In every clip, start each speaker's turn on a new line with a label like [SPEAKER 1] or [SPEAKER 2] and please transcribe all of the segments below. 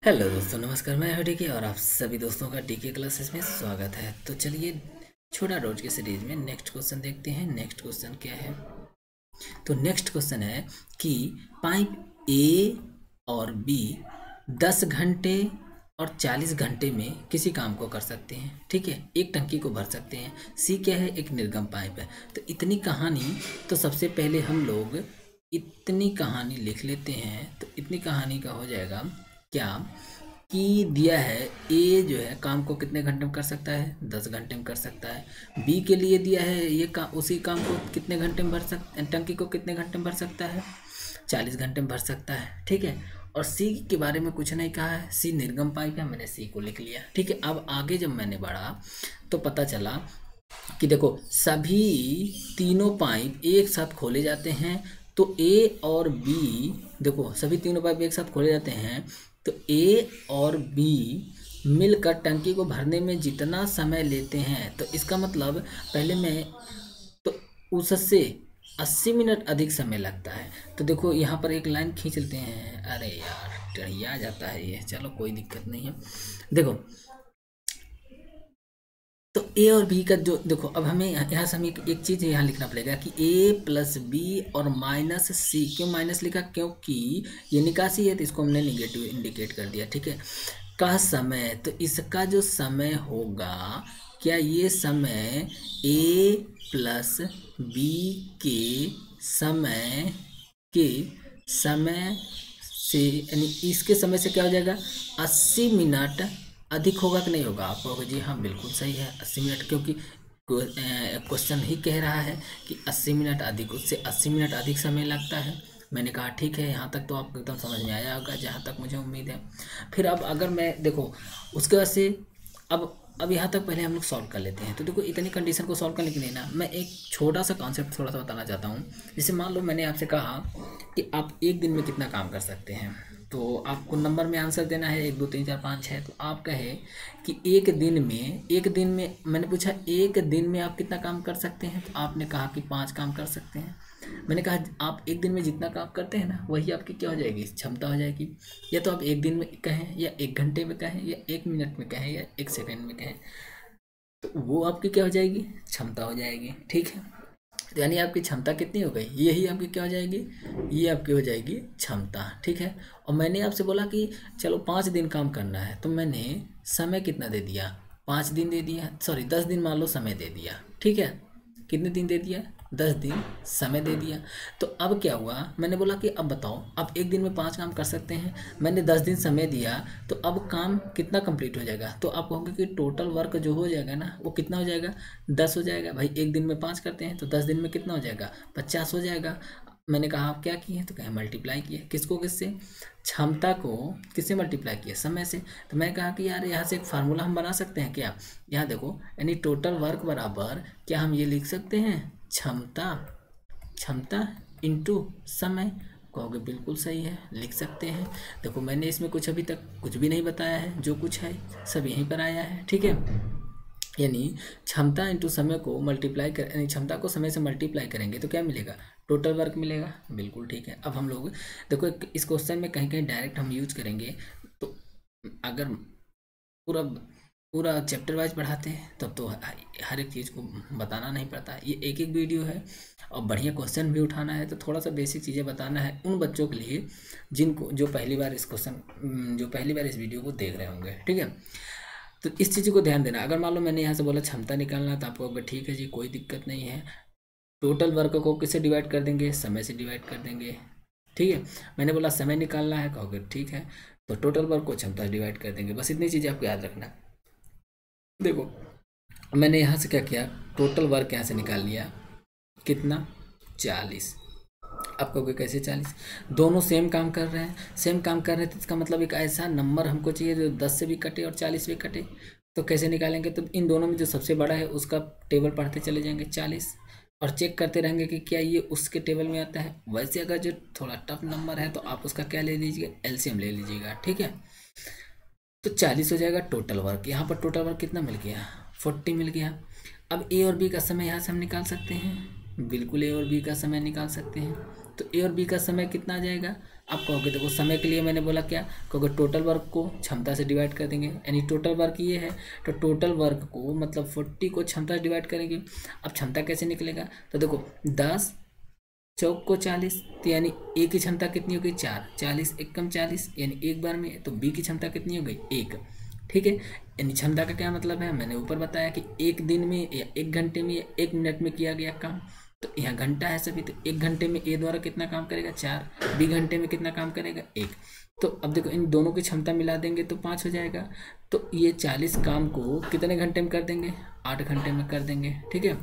[SPEAKER 1] Hello दोस्तों, नमस्कार। मैं हूं डीके और आप सभी दोस्तों का डीके क्लासेस में स्वागत है। तो चलिए छोटा डॉट की सीरीज में नेक्स्ट क्वेश्चन देखते हैं। नेक्स्ट क्वेश्चन क्या है? तो नेक्स्ट क्वेश्चन है कि पाइप ए और बी 10 घंटे और 40 घंटे में किसी काम को कर सकते हैं। ठीक है, एक टंकी को भर सकते हैं। सी क्या है? एक निर्गम पाइप है। तो इतनी कहानी, तो सबसे पहले हम लोग इतनी कहानी लिख लेते हैं। तो इतनी कहानी का हो जाएगा क्या कि दिया है ए जो है काम को कितने घंटे में कर सकता है? 10 घंटे में कर सकता है। बी के लिए दिया है ये काम, उसी काम को कितने घंटे में भर सकता, टंकी को कितने घंटे में भर सकता है? 40 घंटे में भर सकता है। ठीक है, और सी के बारे में कुछ नहीं कहा है। सी निर्गम पाइप है, मैंने सी को लिख लिया। ठीक है, अब आगे जब मैंने बढ़ा तो पता चला कि देखो सभी तीनों पाइप एक साथ खोले जाते हैं। तो ए और बी, देखो सभी तीनों पाइप एक साथ खोले जाते हैं। तो ए और बी मिलकर टंकी को भरने में जितना समय लेते हैं, तो इसका मतलब पहले मैं तो उससे 80 मिनट अधिक समय लगता है। तो देखो यहाँ पर एक लाइन खींच लेते हैं। अरे यार टेढ़िया जाता है ये, चलो कोई दिक्कत नहीं है। देखो तो ए और बी का जो देखो, अब हमें यहाँ से हमें एक चीज़ यहाँ लिखना पड़ेगा कि ए प्लस बी और माइनस सी। क्यों माइनस लिखा? क्योंकि ये निकासी है, तो इसको हमने निगेटिव इंडिकेट कर दिया। ठीक है, का समय, तो इसका जो समय होगा, क्या ये समय ए प्लस बी के समय से, यानी इसके समय से क्या हो जाएगा? 80 मिनट अधिक होगा कि नहीं होगा? आप कहोगे जी हाँ बिल्कुल सही है 80 मिनट, क्योंकि क्वेश्चन ही कह रहा है कि 80 मिनट अधिक, उससे 80 मिनट अधिक समय लगता है। मैंने कहा ठीक है, यहाँ तक तो आपको एकदम समझ में आया होगा, जहाँ तक मुझे उम्मीद है। फिर अब अगर मैं देखो उसके बाद से अब यहाँ तक पहले हम लोग सॉल्व कर लेते हैं। तो देखो इतनी कंडीशन को सॉल्व करने के लिए ना मैं एक छोटा सा कॉन्सेप्ट थोड़ा सा बताना चाहता हूँ। जैसे मान लो मैंने आपसे कहा कि आप एक दिन में कितना काम कर सकते हैं, तो आपको नंबर में आंसर देना है 1 2 3 4 5 6। तो आप कहे कि एक दिन में मैंने पूछा एक दिन में आप कितना काम कर सकते हैं, तो आपने कहा कि 5 काम कर सकते हैं। मैंने कहा आप एक दिन में जितना काम करते हैं ना, वही आपकी क्या हो जाएगी? क्षमता हो जाएगी। या तो आप एक दिन में कहें, या 1 घंटे में कहें, या 1 मिनट में कहें, या 1 सेकेंड में कहें, तो वो आपकी क्या हो जाएगी? क्षमता हो जाएगी। ठीक है, तो यानी आपकी क्षमता कितनी हो गई? यही आपकी क्या हो जाएगी? ये आपकी हो जाएगी क्षमता। ठीक है, और मैंने आपसे बोला कि चलो 5 दिन काम करना है, तो मैंने समय कितना दे दिया? 5 दिन दे दिया, सॉरी 10 दिन मान लो समय दे दिया। ठीक है, कितने दिन दे दिया? 10 दिन समय दे दिया। तो अब क्या हुआ? मैंने बोला कि अब बताओ, आप एक दिन में 5 काम कर सकते हैं, मैंने 10 दिन समय दिया, तो अब काम कितना कंप्लीट हो जाएगा? तो आप कहोगे कि टोटल वर्क जो हो जाएगा ना, वो कितना हो जाएगा? 10 हो जाएगा। भाई एक दिन में 5 करते हैं, तो 10 दिन में कितना हो जाएगा? 50 हो जाएगा। मैंने कहा आप क्या किए? तो कहे मल्टीप्लाई किए। किसको? किससे? क्षमता को किससे मल्टीप्लाई किया? समय से। तो मैं कहा कि यार यहाँ से एक फार्मूला हम बना सकते हैं क्या? यहाँ देखो, यानी टोटल वर्क बराबर क्या हम ये लिख सकते हैं? क्षमता क्षमता इंटू समय। कहोगे बिल्कुल सही है, लिख सकते हैं। देखो मैंने इसमें कुछ अभी तक कुछ भी नहीं बताया है, जो कुछ है सब यहीं पर आया है। ठीक है, यानी क्षमता इंटू समय को मल्टीप्लाई कर, यानी क्षमता को समय से मल्टीप्लाई करेंगे तो क्या मिलेगा? टोटल वर्क मिलेगा। बिल्कुल ठीक है। अब हम लोग देखो इस क्वेश्चन में कहीं कहीं डायरेक्ट हम यूज करेंगे। तो अगर पूरा पूरा चैप्टर वाइज पढ़ाते हैं तब तो हर एक चीज़ को बताना नहीं पड़ता। ये एक एक वीडियो है, और बढ़िया क्वेश्चन भी उठाना है, तो थोड़ा सा बेसिक चीज़ें बताना है उन बच्चों के लिए जिनको जो पहली बार इस वीडियो को देख रहे होंगे। ठीक है, तो इस चीज़ को ध्यान देना। अगर मान लो मैंने यहाँ से बोला क्षमता निकालना, तो आपको कहोगे ठीक है जी कोई दिक्कत नहीं है। टोटल वर्क को किससे डिवाइड कर देंगे? समय से डिवाइड कर देंगे। ठीक है, मैंने बोला समय निकालना है, कहोगे ठीक है, तो टोटल वर्क को क्षमता से डिवाइड कर देंगे। बस इतनी चीज़ें आपको याद रखना। देखो मैंने यहाँ से क्या किया? टोटल वर्क यहाँ से निकाल लिया। कितना? 40। आप कहोगे कैसे 40? दोनों सेम काम कर रहे हैं, तो इसका मतलब एक ऐसा नंबर हमको चाहिए जो 10 से भी कटे और 40 भी कटे। तो कैसे निकालेंगे? तो इन दोनों में जो सबसे बड़ा है उसका टेबल पढ़ते चले जाएंगे 40, और चेक करते रहेंगे कि क्या ये उसके टेबल में आता है। वैसे अगर जो थोड़ा टफ नंबर है तो आप उसका क्या ले लीजिएगा? एलसीएम ले लीजिएगा। ठीक है, तो 40 हो जाएगा टोटल वर्क। यहाँ पर टोटल वर्क कितना मिल गया? 40 मिल गया। अब ए और बी का समय यहाँ से हम निकाल सकते हैं। बिल्कुल ए और बी का समय निकाल सकते हैं। तो ए और बी का समय कितना आ जाएगा? आप कहोगे देखो समय के लिए मैंने बोला क्या, कहोगे टोटल वर्क को क्षमता से डिवाइड कर देंगे, यानी टोटल वर्क ये है तो टोटल वर्क को मतलब 40 को क्षमता से डिवाइड करेंगे। अब क्षमता कैसे निकलेगा, तो देखो 10 चौक को 40, तो यानी ए की क्षमता कितनी हो गई 4, 40 एक कम 40 यानी एक बार में, तो बी की क्षमता कितनी हो गई 1। ठीक है, यानी क्षमता का क्या मतलब है, मैंने ऊपर बताया कि एक दिन में या एक घंटे में या एक मिनट में किया गया काम। तो यहाँ घंटा है सभी, तो एक घंटे में ए द्वारा कितना काम करेगा 4, बी घंटे में कितना काम करेगा 1। तो अब देखो इन दोनों की क्षमता मिला देंगे तो 5 हो जाएगा। तो ये 40 काम को कितने घंटे में कर देंगे, 8 घंटे में कर देंगे। ठीक है,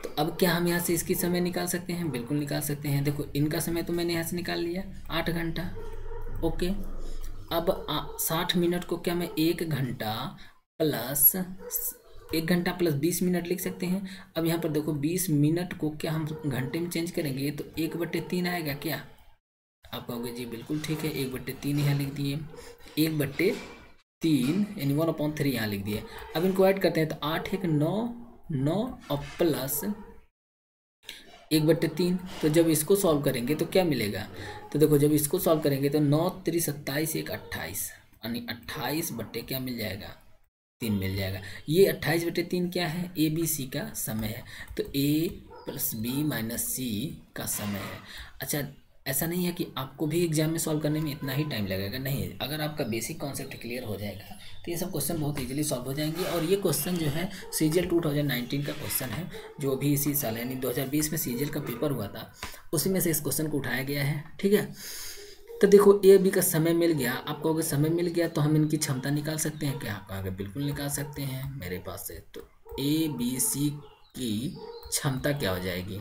[SPEAKER 1] तो अब क्या हम यहाँ से इसकी समय निकाल सकते हैं, बिल्कुल निकाल सकते हैं। देखो इनका समय तो मैंने यहाँ से निकाल लिया 8 घंटा। ओके, अब 60 मिनट को क्या मैं 1 घंटा प्लस 20 मिनट लिख सकते हैं। अब यहाँ पर देखो 20 मिनट को क्या हम घंटे में चेंज करेंगे तो 1/3 आएगा क्या, आप कहोगे जी बिल्कुल ठीक है, 1/3 यहाँ लिख दिए, 1/3 यानी 1/3 यहाँ लिख दिए। अब इनको ऐड करते हैं तो 8 1 9 9 और प्लस 1/3। तो जब इसको सॉल्व करेंगे तो क्या मिलेगा, तो देखो जब इसको सॉल्व करेंगे तो 9 3 27 1 28 यानी 28 बट्टे क्या मिल जाएगा 3 मिल जाएगा। ये 28/3 क्या है, ए बी सी का समय है, तो ए प्लस बी माइनस सी का समय है। अच्छा, ऐसा नहीं है कि आपको भी एग्जाम में सॉल्व करने में इतना ही टाइम लगेगा, नहीं, अगर आपका बेसिक कॉन्सेप्ट क्लियर हो जाएगा तो ये सब क्वेश्चन बहुत इजीली सॉल्व हो जाएंगे। और ये क्वेश्चन जो है सीजीएल 2019 का क्वेश्चन है, जो भी इसी साल यानी 2020 में सीजीएल का पेपर हुआ था, उसी में से इस क्वेश्चन को उठाया गया है। ठीक है, तो देखो ए बी का समय मिल गया, आप कहोगे समय मिल गया तो हम इनकी क्षमता निकाल सकते हैं क्या, आप कहोगे बिल्कुल निकाल सकते हैं मेरे पास से। तो ए बी सी की क्षमता क्या हो जाएगी,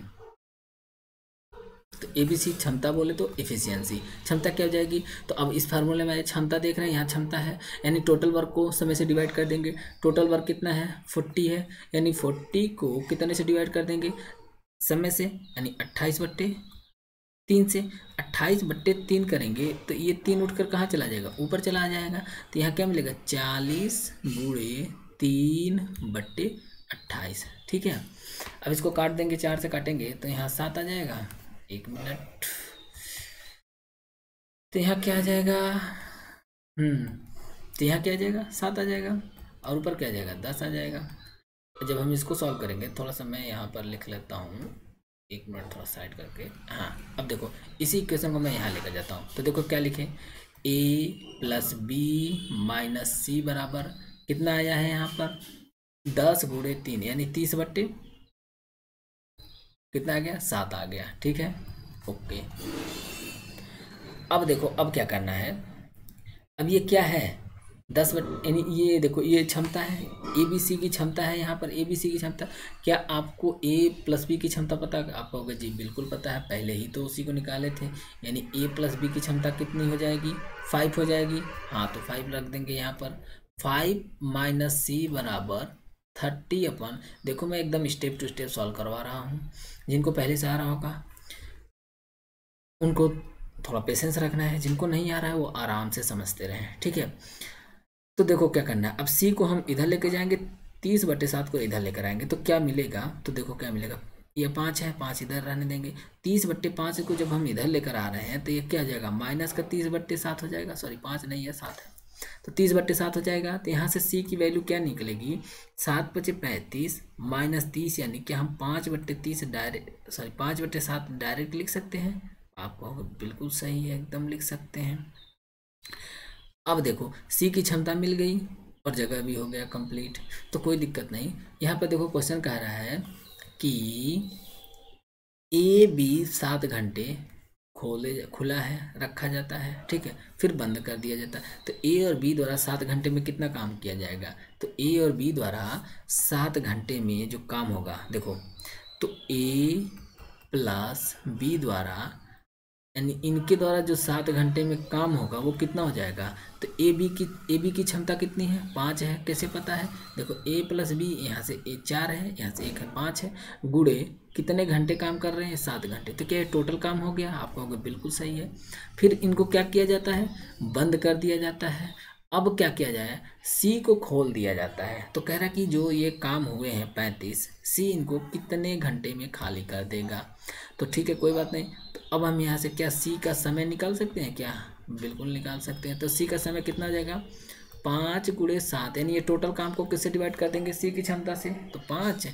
[SPEAKER 1] तो ए बी सी क्षमता बोले तो एफिशिएंसी, क्षमता क्या हो जाएगी, तो अब इस फार्मूले में क्षमता देख रहे हैं, यहाँ क्षमता है यानी टोटल वर्क को समय से डिवाइड कर देंगे। टोटल वर्क कितना है 40 है, यानी 40 को कितने से डिवाइड कर देंगे समय से, यानी 28/3 से। 28/3 करेंगे तो ये 3 उठकर कहाँ चला जाएगा, ऊपर चला जाएगा। तो यहाँ क्या मिलेगा 40 × 3/28। ठीक है, अब इसको काट देंगे, 4 से काटेंगे तो यहाँ 7 आ जाएगा, 1 मिनट, तो यहाँ क्या आ जाएगा, तो यहाँ क्या आ जाएगा 7 आ जाएगा, और ऊपर क्या आ जाएगा 10 आ जाएगा। जब हम इसको सॉल्व करेंगे, थोड़ा सा मैं यहाँ पर लिख लेता हूँ, 1 मिनट थोड़ा साइड करके। हाँ, अब देखो इसी इक्वेशन को मैं यहाँ लेकर जाता हूँ, तो देखो क्या लिखे, a + b - c बराबर कितना आया है यहाँ पर 10 × 3 यानी 30 बट्टे कितना आ गया 7 आ गया। ठीक है, ओके। अब देखो अब क्या करना है, अब ये क्या है 10 यानी ये देखो ये क्षमता है, ए बी सी की क्षमता है, यहाँ पर ए बी सी की क्षमता। क्या आपको ए + बी की क्षमता पता है, आप कहोगे जी बिल्कुल पता है, पहले ही तो उसी को निकाले थे, यानी ए + बी की क्षमता कितनी हो जाएगी 5 हो जाएगी। हाँ, तो 5 रख देंगे यहाँ पर, 5 - c बराबर 30 देखो मैं एकदम स्टेप टू स्टेप सॉल्व करवा रहा हूँ, जिनको पहले से आ रहा होगा उनको थोड़ा पेशेंस रखना है, जिनको नहीं आ रहा है वो आराम से समझते रहें। ठीक है, तो देखो क्या करना है, अब c को हम इधर लेके जाएंगे, 30/7 को इधर लेकर आएंगे तो क्या मिलेगा, तो देखो क्या मिलेगा, ये 5 है, 5 इधर रहने देंगे, 30/5 को जब हम इधर लेकर आ रहे हैं तो ये क्या आ जाएगा माइनस का 30/7 हो जाएगा, सॉरी 5 नहीं है 7 है, तो 30/7 हो जाएगा। तो यहाँ से c की वैल्यू क्या निकलेगी 7 × 5 = 35 - 30 यानी कि हम 5/30 डायरेक्ट, सॉरी 5/7 डायरेक्ट लिख सकते हैं। आप कहोगे बिल्कुल सही है, एकदम लिख सकते हैं। अब देखो सी की क्षमता मिल गई और जगह भी हो गया कंप्लीट, तो कोई दिक्कत नहीं। यहाँ पर देखो क्वेश्चन कह रहा है कि ए बी 7 घंटे खुला है रखा जाता है, ठीक है, फिर बंद कर दिया जाता है। तो ए और बी द्वारा 7 घंटे में कितना काम किया जाएगा, तो ए और बी द्वारा 7 घंटे में जो काम होगा, देखो तो ए + बी द्वारा यानी इनके द्वारा जो 7 घंटे में काम होगा वो कितना हो जाएगा, तो ए बी की क्षमता कितनी है 5 है, कैसे पता है, देखो a + b, यहाँ से 4 है, यहाँ से 1 है, 5 है, गुणे कितने घंटे काम कर रहे हैं 7 घंटे, तो क्या ये टोटल काम हो गया, आप कहोगे बिल्कुल सही है। फिर इनको क्या किया जाता है, बंद कर दिया जाता है। अब क्या किया जाए, सी को खोल दिया जाता है, तो कह रहा कि जो ये काम हुए हैं 35, सी इनको कितने घंटे में खाली कर देगा। तो ठीक है कोई बात नहीं, तो अब हम यहाँ से क्या सी का समय निकाल सकते हैं क्या? बिल्कुल निकाल सकते हैं। तो सी का समय कितना हो जाएगा? 5 × 7, यानी ये टोटल काम को किससे डिवाइड कर देंगे? सी की क्षमता से। तो 5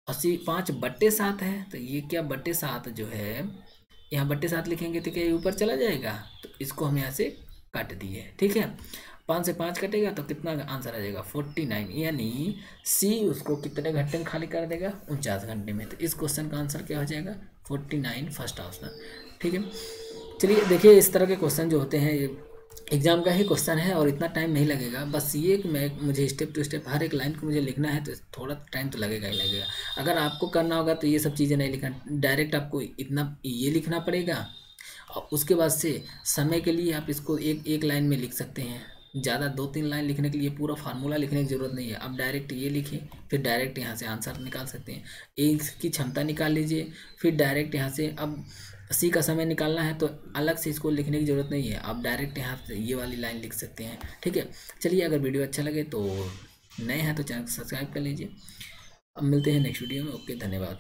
[SPEAKER 1] और सी 5/7 है, तो ये क्या बटे 7 जो है, यहाँ बटे 7 लिखेंगे तो क्या ये ऊपर चला जाएगा? तो इसको हम यहाँ से काट दिए, ठीक है। 5 से 5 कटेगा तो कितना आंसर आ जाएगा? 49, यानी सी उसको कितने घंटे में खाली कर देगा? 49 घंटे में। तो इस क्वेश्चन का आंसर क्या हो जाएगा? 49, फर्स्ट ऑप्शन, ठीक है। चलिए देखिए, इस तरह के क्वेश्चन जो होते हैं ये एग्जाम का ही क्वेश्चन है और इतना टाइम नहीं लगेगा। बस ये कि मैं मुझे स्टेप टू स्टेप हर एक लाइन को मुझे लिखना है, तो थोड़ा टाइम तो लगेगा ही लगेगा। अगर आपको करना होगा तो ये सब चीज़ें नहीं लिखना, डायरेक्ट आपको इतना ये लिखना पड़ेगा और उसके बाद से समय के लिए आप इसको एक एक लाइन में लिख सकते हैं। ज़्यादा 2-3 लाइन लिखने के लिए पूरा फार्मूला लिखने की ज़रूरत नहीं है। आप डायरेक्ट ये लिखें, फिर डायरेक्ट यहाँ से आंसर निकाल सकते हैं। ए की क्षमता निकाल लीजिए, फिर डायरेक्ट यहाँ से अब सी का समय निकालना है तो अलग से इसको लिखने की ज़रूरत नहीं है, आप डायरेक्ट यहाँ से ये वाली लाइन लिख सकते हैं, ठीक है। चलिए, अगर वीडियो अच्छा लगे तो नए हैं तो चैनल को सब्सक्राइब कर लीजिए। अब मिलते हैं नेक्स्ट वीडियो में। ओके, धन्यवाद।